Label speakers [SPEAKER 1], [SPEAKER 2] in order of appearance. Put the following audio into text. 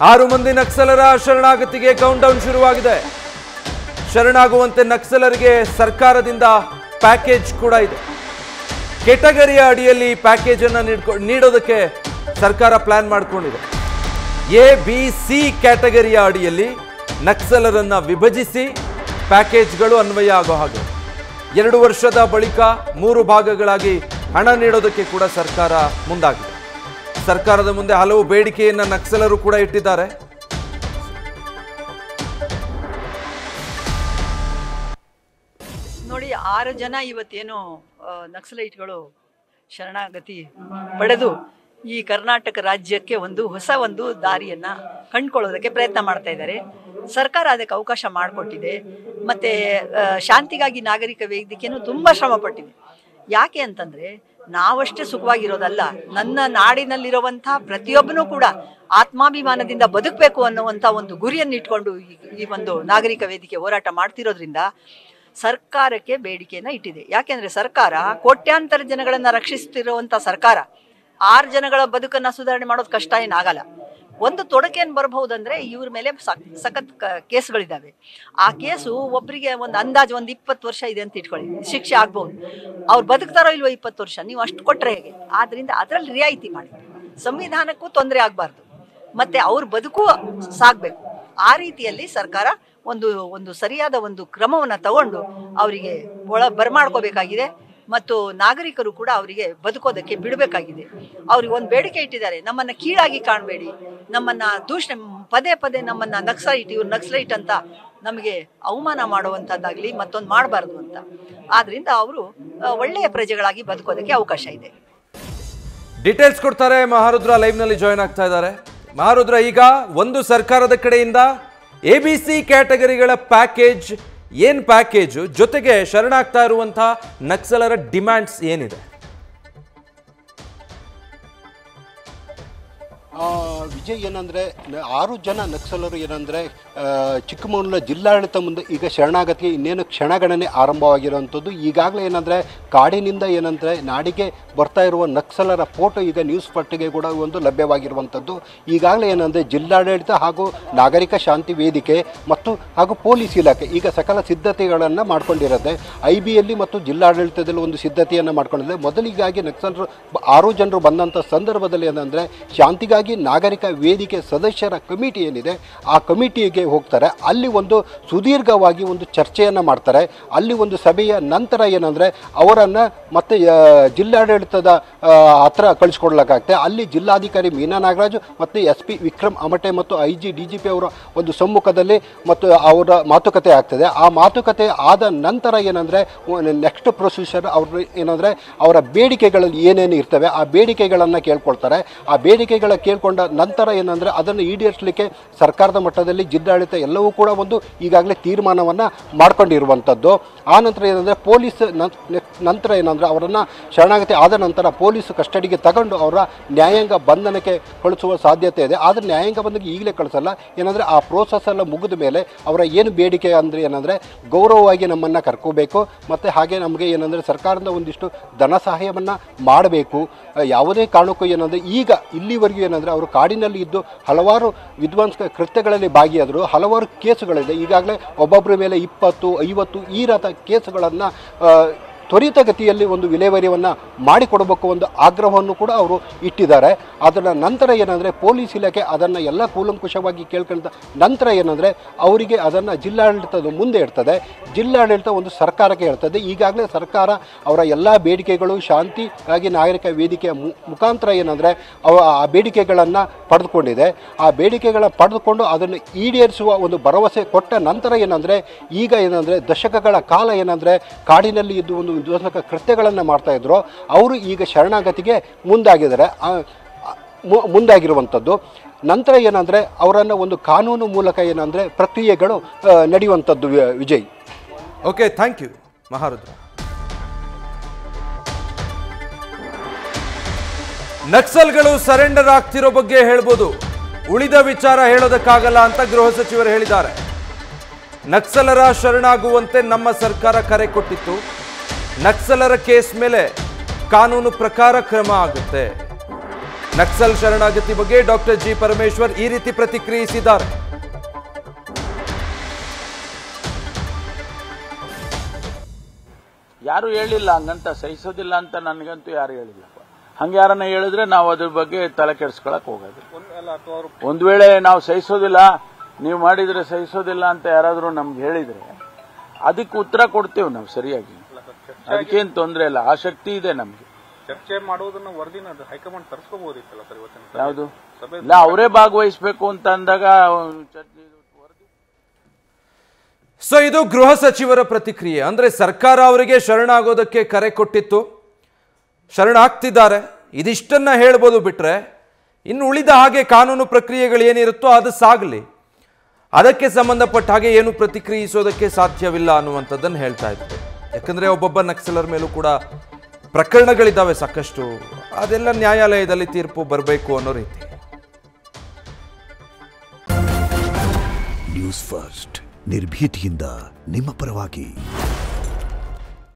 [SPEAKER 1] 6 ಮಂದಿ ನಕ್ಸಲರ ಶರಣಾಗತಿಗೆ ಕೌಂಟ್ಡೌನ್ ಶುರುವಾಗಿದೆ. ಶರಣಾಗುವಂತೆ ನಕ್ಸಲರಿಗೆ ಸರ್ಕಾರದಿಂದ ಪ್ಯಾಕೇಜ್ ಕೂಡ ಇದೆ. ಕೆಟಗರಿಯ ಅಡಿಯಲ್ಲಿ ಪ್ಯಾಕೇಜ್ ಅನ್ನು ನೀಡೋದಕ್ಕೆ ಸರ್ಕಾರ ಪ್ಲಾನ್ ಮಾಡಿಕೊಂಡಿದೆ. ಎ ಬಿ ಸಿ ಕ್ಯಾಟಗರಿಯ ಅಡಿಯಲ್ಲಿ ನಕ್ಸಲರನ್ನ ವಿಭಜಿಸಿ ಪ್ಯಾಕೇಜ್ಗಳು ಅನ್ವಯ ಆಗೋ ಹಾಗೆ 2 ವರ್ಷದ ಬಳಿಕ 3 ಭಾಗಗಳಾಗಿ ಹಣ ನೀಡೋದಕ್ಕೆ ಕೂಡ ಸರ್ಕಾರ ಮುಂದಾಗಿದೆ. ಸರ್ಕಾರದ ಮುಂದೆ ಹಲವು ಬೇಡಿಕೆಯನ್ನ ನಕ್ಸಲರು ಕೂಡ ಇಟ್ಟಿದ್ದಾರೆ.
[SPEAKER 2] ನೋಡಿ, 6 ಜನ ಇವತ್ತೇನು ನಕ್ಸಲೈಟ್ಗಳು ಶರಣಾಗತಿ ಪಡೆದು ಈ ಕರ್ನಾಟಕ ರಾಜ್ಯಕ್ಕೆ ಹೊಸ ದಾರಿಯನ್ನ ಕಂಡುಕೊಳ್ಳೋದಕ್ಕೆ ಪ್ರಯತ್ನ ಮಾಡ್ತಾ ಇದ್ದಾರೆ. ಸರ್ಕಾರ ಅದಕ್ಕೆ ಅವಕಾಶ ಮಾಡಿಕೊಟ್ಟಿದೆ. ಮತ್ತೆ ಶಾಂತಿಗಾಗಿ ನಾಗರಿಕ ವೇದಿಕೆಯನ್ನು ತುಂಬಾ ಶ್ರಮ ಪಟ್ಟಿದೆ. ಯಾಕೆ ಅಂತಂದ್ರೆ ನಾವಷ್ಟೇ ಸುಖವಾಗಿರೋದಲ್ಲ, ನನ್ನ ನಾಡಿನಲ್ಲಿರುವಂತಹ ಪ್ರತಿಯೊಬ್ಬನೂ ಕೂಡ ಆತ್ಮಾಭಿಮಾನದಿಂದ ಬದುಕಬೇಕು ಅನ್ನುವಂಥ ಒಂದು ಗುರಿಯನ್ನು ಇಟ್ಕೊಂಡು ಈ ಒಂದು ನಾಗರಿಕ ವೇದಿಕೆ ಹೋರಾಟ ಮಾಡ್ತಿರೋದ್ರಿಂದ ಸರ್ಕಾರಕ್ಕೆ ಬೇಡಿಕೆಯನ್ನು ಇಟ್ಟಿದೆ. ಯಾಕೆಂದ್ರೆ ಸರ್ಕಾರ ಕೋಟ್ಯಾಂತರ ಜನಗಳನ್ನ ರಕ್ಷಿಸ್ತಿರುವಂಥ ಸರ್ಕಾರ 6 ಜನಗಳ ಬದುಕನ್ನು ಸುಧಾರಣೆ ಮಾಡೋದು ಕಷ್ಟ ಏನಾಗಲ್ಲ. ಒಂದು ತೊಡಕೇನು ಬರಬಹುದಂದ್ರೆ ಇವ್ರ ಮೇಲೆ ಸಖತ್ ಕೇಸ್ಗಳಿದ್ದಾವೆ. ಆ ಕೇಸು ಒಬ್ಬರಿಗೆ ಒಂದು ಅಂದಾಜು 20 ವರ್ಷ ಇದೆ ಅಂತ ಇಟ್ಕೊಳ್ಳಿ, ಶಿಕ್ಷೆ ಆಗ್ಬಹುದು. ಅವ್ರು ಬದುಕ್ತಾರೋ ಇಲ್ವೋ 20 ವರ್ಷ, ನೀವು ಅಷ್ಟು ಕೊಟ್ಟರೆ ಹೇಗೆ? ಆದ್ರಿಂದ ಅದರಲ್ಲಿ ರಿಯಾಯಿತಿ ಮಾಡಿ, ಸಂವಿಧಾನಕ್ಕೂ ತೊಂದರೆ ಆಗಬಾರ್ದು, ಮತ್ತೆ ಅವ್ರ ಬದುಕು ಸಾಗಬೇಕು. ಆ ರೀತಿಯಲ್ಲಿ ಸರ್ಕಾರ ಒಂದು ಸರಿಯಾದ ಒಂದು ಕ್ರಮವನ್ನು ತಗೊಂಡು ಅವರಿಗೆ ಬರಮಾಡ್ಕೋಬೇಕಾಗಿದೆ. ಮತ್ತು ನಾಗರಿಕರು ಕೂಡ ಅವರಿಗೆ ಬದುಕೋದಕ್ಕೆ ಬಿಡಬೇಕಾಗಿದೆ. ಅವ್ರಿಗೆ ಒಂದು ಬೇಡಿಕೆ ಇಟ್ಟಿದ್ದಾರೆ, ನಮ್ಮನ್ನ ಕೀಳಾಗಿ ಕಾಣಬೇಡಿ, ನಮ್ಮನ್ನ ದೂಷಣೆ ಪದೇ ಪದೇ ನಮ್ಮನ್ನ ನಕ್ಸಲೈಟ್ ಅಂತ ನಮಗೆ ಅವಮಾನ ಮಾಡುವಂಥದ್ದಾಗಲಿ ಮತ್ತೊಂದು ಮಾಡಬಾರ್ದು ಅಂತ. ಆದ್ರಿಂದ ಅವರು ಒಳ್ಳೆಯ ಪ್ರಜೆಗಳಾಗಿ ಬದುಕೋದಕ್ಕೆ ಅವಕಾಶ ಇದೆ.
[SPEAKER 1] ಡೀಟೇಲ್ಸ್ ಕೊಡ್ತಾರೆ ಮಹಾರುದ್ರ, ಲೈವ್ ನಲ್ಲಿ ಜಾಯ್ನ್ ಆಗ್ತಾ ಇದ್ದಾರೆ. ಮಹಾರುದ್ರ, ಈಗ ಒಂದು ಸರ್ಕಾರದ ಕಡೆಯಿಂದ ABC ಕ್ಯಾಟಗರಿಗಳ ಪ್ಯಾಕೇಜ್, ಏನ್ ಪ್ಯಾಕೇಜು, ಜೊತೆಗೆ ಶರಣಾಗ್ತಾ ಇರುವಂತಹ ನಕ್ಸಲರ ಡಿಮ್ಯಾಂಡ್ಸ್ ಏನಿದೆ?
[SPEAKER 3] ವಿಜಯ್, ಏನಂದರೆ 6 ಜನ ನಕ್ಸಲರು ಏನಂದರೆ ಚಿಕ್ಕಮಗಳೂರಿನ ಜಿಲ್ಲಾಡಳಿತ ಮುಂದೆ ಈಗ ಶರಣಾಗತಿಗೆ ಇನ್ನೇನು ಕ್ಷಣಗಣನೆ ಆರಂಭವಾಗಿರುವಂಥದ್ದು. ಈಗಾಗಲೇ ಏನಂದರೆ ಕಾಡಿನಿಂದ ಏನಂದರೆ ನಾಡಿಗೆ ಬರ್ತಾ ಇರುವ ನಕ್ಸಲರ ಫೋಟೋ ಈಗ ನ್ಯೂಸ್ ಪಟ್ಟಿಗೆ ಕೂಡ ಒಂದು ಲಭ್ಯವಾಗಿರುವಂಥದ್ದು. ಈಗಾಗಲೇ ಏನಂದರೆ ಜಿಲ್ಲಾಡಳಿತ ಹಾಗೂ ನಾಗರಿಕ ಶಾಂತಿ ವೇದಿಕೆ ಹಾಗೂ ಪೊಲೀಸ್ ಇಲಾಖೆ ಈಗ ಸಕಲ ಸಿದ್ಧತೆಗಳನ್ನು ಮಾಡ್ಕೊಂಡಿರುತ್ತೆ. IBಯಲ್ಲಿ ಮತ್ತು ಜಿಲ್ಲಾಡಳಿತದಲ್ಲಿ ಒಂದು ಸಿದ್ಧತೆಯನ್ನು ಮಾಡ್ಕೊಂಡಿದೆ. ಮೊದಲಿಗಾಗಿ ನಕ್ಸಲರು 6 ಜನರು ಬಂದಂಥ ಸಂದರ್ಭದಲ್ಲಿ ಏನಂದರೆ ಶಾಂತಿಗಾಗಿ ನಾಗರಿಕ ವೇದಿಕೆ ಸದಸ್ಯರ ಕಮಿಟಿ ಏನಿದೆ ಆ ಕಮಿಟಿಗೆ ಹೋಗ್ತಾರೆ. ಅಲ್ಲಿ ಒಂದು ಸುದೀರ್ಘವಾಗಿ ಒಂದು ಚರ್ಚೆಯನ್ನು ಮಾಡ್ತಾರೆ. ಅಲ್ಲಿ ಒಂದು ಸಭೆಯ ನಂತರ ಏನಂದರೆ ಅವರನ್ನು ಮತ್ತೆ ಜಿಲ್ಲಾಡಳಿತದ ಹತ್ರ ಕಳಿಸ್ಕೊಡ್ಲಿಕ್ಕಾಗ್ತದೆ. ಅಲ್ಲಿ ಜಿಲ್ಲಾಧಿಕಾರಿ ಮೀನಾ ನಾಗರಾಜ್ ಮತ್ತು SP ವಿಕ್ರಮ್ ಅಮಟೆ ಮತ್ತು IG DGP ಅವರ ಒಂದು ಸಮ್ಮುಖದಲ್ಲಿ ಮತ್ತು ಅವರ ಮಾತುಕತೆ ಆಗ್ತದೆ. ಆ ಮಾತುಕತೆ ಆದ ನಂತರ ಏನಂದರೆ ನೆಕ್ಸ್ಟ್ ಪ್ರೊಸೀಜರ್ ಅವರು ಏನಂದರೆ ಅವರ ಬೇಡಿಕೆಗಳಲ್ಲಿ ಏನೇನು ಇರ್ತವೆ ಆ ಬೇಡಿಕೆಗಳನ್ನು ಕೇಳ್ಕೊಳ್ತಾರೆ. ಆ ಬೇಡಿಕೆಗಳ ಕೇಳ್ಕೊಂಡ ನಂತರ ಏನಂದರೆ ಅದನ್ನು ಈಡೇರಿಸಲಿಕ್ಕೆ ಸರ್ಕಾರದ ಮಟ್ಟದಲ್ಲಿ ಜಿಲ್ಲಾಡಳಿತ ಎಲ್ಲವೂ ಕೂಡ ಒಂದು ಈಗಾಗಲೇ ತೀರ್ಮಾನವನ್ನು ಮಾಡ್ಕೊಂಡಿರುವಂಥದ್ದು. ಆ ನಂತರ ಏನಂದರೆ ಪೊಲೀಸ್ ನಂತರ ಏನಂದರೆ ಅವರನ್ನು ಶರಣಾಗತಿ ಆದ ನಂತರ ಪೊಲೀಸ್ ಕಸ್ಟಡಿಗೆ ತಗೊಂಡು ಅವರ ನ್ಯಾಯಾಂಗ ಬಂಧನಕ್ಕೆ ಕಳಿಸುವ ಸಾಧ್ಯತೆ ಇದೆ. ಆದರೆ ನ್ಯಾಯಾಂಗ ಬಂಧನಕ್ಕೆ ಈಗಲೇ ಕಳಿಸಲ್ಲ. ಏನಂದರೆ ಆ ಪ್ರೋಸೆಸ್ ಎಲ್ಲ ಮುಗಿದ ಮೇಲೆ ಅವರ ಏನು ಬೇಡಿಕೆ ಅಂದರೆ ಏನಂದರೆ ಗೌರವವಾಗಿ ನಮ್ಮನ್ನು ಕರ್ಕೋಬೇಕು, ಮತ್ತು ಹಾಗೆ ನಮಗೆ ಏನಂದರೆ ಸರ್ಕಾರದಿಂದ ಒಂದಿಷ್ಟು ಧನ ಸಹಾಯವನ್ನು ಮಾಡಬೇಕು. ಯಾವುದೇ ಕಾರಣಕ್ಕೂ ಏನಂದರೆ ಈಗ ಇಲ್ಲಿವರೆಗೂ ಏನಂದರೆ ಅವರು ಕಾಡಿನಲ್ಲಿ ಇದ್ದು ಹಲವಾರು ವಿಧ್ವಂಸ ಕೃತ್ಯಗಳಲ್ಲಿ ಭಾಗಿಯಾದರು. ಹಲವಾರು ಕೇಸುಗಳಿದೆ. ಈಗಾಗಲೇ ಒಬ್ಬೊಬ್ಬರ ಮೇಲೆ 20, 50 ಈ ರೀತಿಯ ಕೇಸುಗಳನ್ನು ತ್ವರಿತಗತಿಯಲ್ಲಿ ಒಂದು ವಿಲೇವಾರಿಯನ್ನು ಮಾಡಿಕೊಡಬೇಕು ಒಂದು ಆಗ್ರಹವನ್ನು ಕೂಡ ಅವರು ಇಟ್ಟಿದ್ದಾರೆ. ಅದರ ನಂತರ ಏನಂದರೆ ಪೊಲೀಸ್ ಇಲಾಖೆ ಅದನ್ನು ಎಲ್ಲ ಕೂಲಂಕುಷವಾಗಿ ಕೇಳ್ಕೊಂಡ ನಂತರ ಏನಂದರೆ ಅವರಿಗೆ ಅದನ್ನು ಜಿಲ್ಲಾಡಳಿತದ ಮುಂದೆ ಇರ್ತದೆ. ಜಿಲ್ಲಾಡಳಿತ ಒಂದು ಸರ್ಕಾರಕ್ಕೆ ಹೇಳ್ತದೆ. ಈಗಾಗಲೇ ಸರ್ಕಾರ ಅವರ ಎಲ್ಲ ಬೇಡಿಕೆಗಳು ಶಾಂತಿಗಾಗಿ ನಾಗರಿಕ ವೇದಿಕೆಯ ಮುಖಾಂತರ ಏನಂದರೆ ಆ ಬೇಡಿಕೆಗಳನ್ನು ಪಡೆದುಕೊಂಡಿದೆ. ಆ ಬೇಡಿಕೆಗಳನ್ನು ಪಡೆದುಕೊಂಡು ಅದನ್ನು ಈಡೇರಿಸುವ ಒಂದು ಭರವಸೆ ಕೊಟ್ಟ ನಂತರ ಏನಂದರೆ ಈಗ ಏನಂದರೆ ದಶಕಗಳ ಕಾಲ ಏನಂದರೆ ಕಾಡಿನಲ್ಲಿ ಇದ್ದು ಒಂದು ವಿಧ್ವಂಸಕ ಕೃತ್ಯಗಳನ್ನು ಮಾಡ್ತಾಯಿದ್ರು. ಅವರು ಈಗ ಶರಣಾಗತಿಗೆ ಮುಂದಾಗಿರುವಂಥದ್ದು. ನಂತರ ಏನಂದರೆ ಅವರನ್ನು ಒಂದು ಕಾನೂನು ಮೂಲಕ ಏನಂದರೆ ಪ್ರಕ್ರಿಯೆಗಳು ನಡೆಯುವಂಥದ್ದು. Vijay,
[SPEAKER 1] okay, thank you Maharudra. ನಕ್ಸಲ್ಗಳು ಸರೆಂಡರ್ ಆಗ್ತಿರೋ ಬಗ್ಗೆ ಹೇಳ್ಬೋದು, ಉಳಿದ ವಿಚಾರ ಹೇಳೋದಕ್ಕಾಗಲ್ಲ ಅಂತ ಗೃಹ ಸಚಿವರು ಹೇಳಿದ್ದಾರೆ. ನಕ್ಸಲರ ಶರಣಾಗುವಂತೆ ನಮ್ಮ ಸರ್ಕಾರ ಕರೆ ಕೊಟ್ಟಿತ್ತು. ನಕ್ಸಲರ ಕೇಸ್ ಮೇಲೆ ಕಾನೂನು ಪ್ರಕಾರ ಕ್ರಮ ಆಗುತ್ತೆ. ನಕ್ಸಲ್ ಶರಣಾಗತಿ ಬಗ್ಗೆ ಡಾಕ್ಟರ್ ಜಿ ಪರಮೇಶ್ವರ್ ಈ ರೀತಿ ಪ್ರತಿಕ್ರಿಯಿಸಿದ್ದಾರೆ.
[SPEAKER 4] ಯಾರು ಹೇಳಿಲ್ಲ ಹಂಗಂತ, ಸಹಿಸೋದಿಲ್ಲ ಅಂತ ನನಗಂತೂ ಯಾರು ಹೇಳಿಲ್ಲ. ಹಂಗೆ ಯಾರನ್ನ ಹೇಳಿದ್ರೆ ನಾವು ಅದ್ರ ಬಗ್ಗೆ ತಲೆ ಕೆಡಿಸ್ಕೊಳಕ್ ಹೋಗೋದು. ಒಂದ್ ವೇಳೆ ನಾವು ಸಹಿಸೋದಿಲ್ಲ, ನೀವು ಮಾಡಿದ್ರೆ ಸಹಿಸೋದಿಲ್ಲ ಅಂತ ಯಾರಾದ್ರೂ ನಮ್ಗೆ ಹೇಳಿದ್ರೆ ಅದಕ್ಕೆ ಉತ್ತರ ಕೊಡ್ತೇವೆ ನಾವು ಸರಿಯಾಗಿ. ಅದಕ್ಕೇನು ತೊಂದರೆ ಇಲ್ಲ, ಆ ಶಕ್ತಿ ಇದೆ ನಮ್ಗೆ.
[SPEAKER 5] ಚರ್ಚೆ ಮಾಡುವುದನ್ನು ವರದಿನ ಹೈಕಮಾಂಡ್ ತರಿಸ್ಕೋಬಹುದಿತ್ತಲ್ಲ ಸರ್ ಇವತ್ತಿನ
[SPEAKER 4] ಯಾವುದು ಇಲ್ಲ, ಅವರೇ ಭಾಗವಹಿಸಬೇಕು ಅಂತ ಅಂದಾಗ
[SPEAKER 1] ಸೊ ಇದು ಗೃಹ ಸಚಿವರ ಪ್ರತಿಕ್ರಿಯೆ. ಅಂದ್ರೆ ಸರ್ಕಾರ ಅವರಿಗೆ ಶರಣಾಗೋದಕ್ಕೆ ಕರೆ ಕೊಟ್ಟಿತ್ತು, ಶರಣಾಗ್ತಿದ್ದಾರೆ, ಇದಿಷ್ಟನ್ನ ಹೇಳ್ಬೋದು. ಬಿಟ್ರೆ ಇನ್ನು ಉಳಿದ ಹಾಗೆ ಕಾನೂನು ಪ್ರಕ್ರಿಯೆಗಳು ಏನಿರುತ್ತೋ ಅದು ಸಾಗಲಿ, ಅದಕ್ಕೆ ಸಂಬಂಧಪಟ್ಟ ಹಾಗೆ ಏನು ಪ್ರತಿಕ್ರಿಯಿಸೋದಕ್ಕೆ ಸಾಧ್ಯವಿಲ್ಲ ಅನ್ನುವಂಥದ್ದನ್ನು ಹೇಳ್ತಾ ಇದ್ರು. ಯಾಕಂದ್ರೆ ಒಬ್ಬೊಬ್ಬ ನಕ್ಸಲರ ಮೇಲೂ ಕೂಡ ಪ್ರಕರಣಗಳಿದ್ದಾವೆ ಸಾಕಷ್ಟು, ಅದೆಲ್ಲ ನ್ಯಾಯಾಲಯದಲ್ಲಿ ತೀರ್ಪು ಬರಬೇಕು ಅನ್ನೋ ರೀತಿ.
[SPEAKER 6] ನ್ಯೂಸ್ ಫಸ್ಟ್ ನಿರ್ಭೀತಿಯಿಂದ ನಿಮ್ಮ ಪರವಾಗಿ.